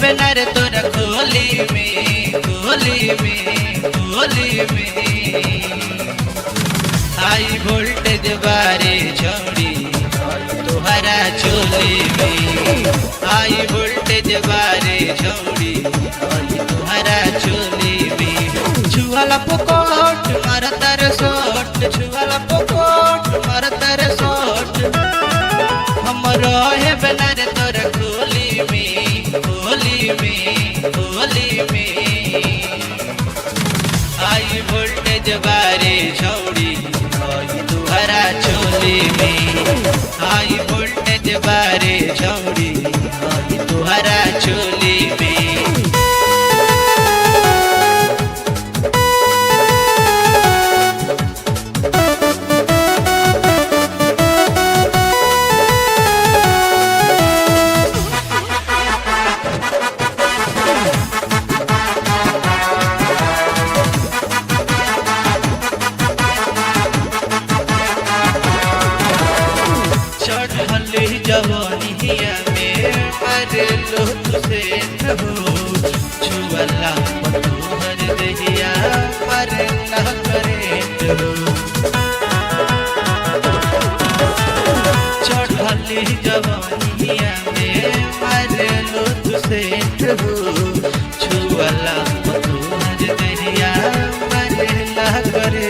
बेनर तोरा खोली में हाई वोल्टेज बारे छौड़ी तुहरा चोली में हाई वोल्टेज बारे छौड़ी तुहरा चोली में छुआला पकोट मारतर सोट छुआला पकोट मारतर सोट हम रहे बेनर तोरा खोली में हाई वोल्टेज बारे छौड़ी तुहरा चोली में हाई वोल्टेज बारे छौड़ी तुहरा चोली में जवानिया में मरे लो तुसे हो छुअला तुहर दहिया मरे न करे हो चढ़ली जवानिया में मरे लो तुसे हो छुअला तुहर दहिया मरे न करे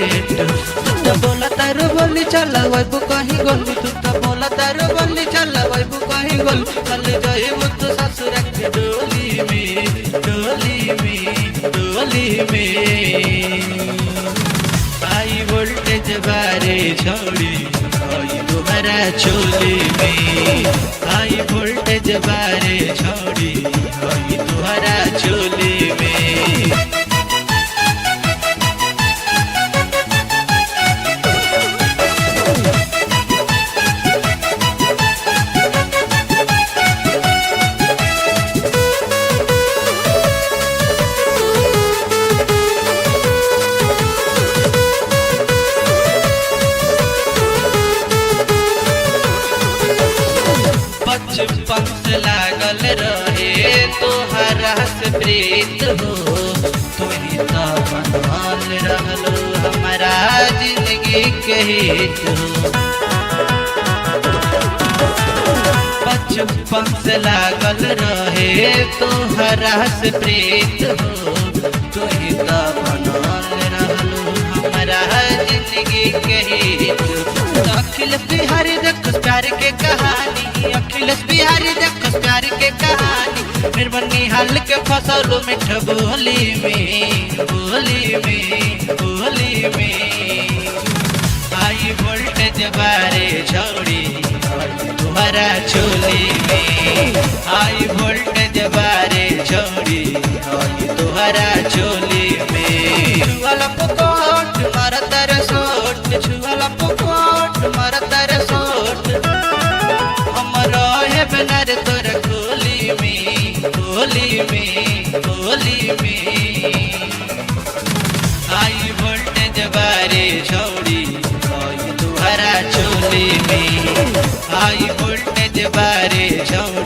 तो बोला तारो बोली चला वैबू कहीं गोली तू तो बोला तारो बोली चला वैबू कहीं गोली चल जाए वो तो ससुर के डोली में हाई वोल्टेज बारे छौड़ी तुम्हारा चोली में हाई वोल्टेज बारे छौड़ी तुम्हारा चोली में बचपन से लागल रहे तोहरा से प्रीत हो तुही तो बनल रहलो हमारा जिंदगी के हित हो बचपन से लागल रहे तोहरा से प्रीत हो तुही तो बनल रहलो हमारा जिंदगी के हित हो अखिलेश बिहारी देखो प्यार के कहानी अखिलेश बिहारी देखो प्यार के कहानी फिर बनी हाल के फसलो मिठ बोली में हाई वोल्टेज बारे छौड़ी तुम्हारा चोली में हाई वोल्टेज बारे छौड़ी तुम्हारा चोली में छुआला पकोट मारतर सोट छुआला पकोट मारतर सोट हम रहे बेनर तोरा खोली में हाई वोल्टेज बारे छौड़ी तुहरा चोली में हाई वोल्टेज बारे छौड़ी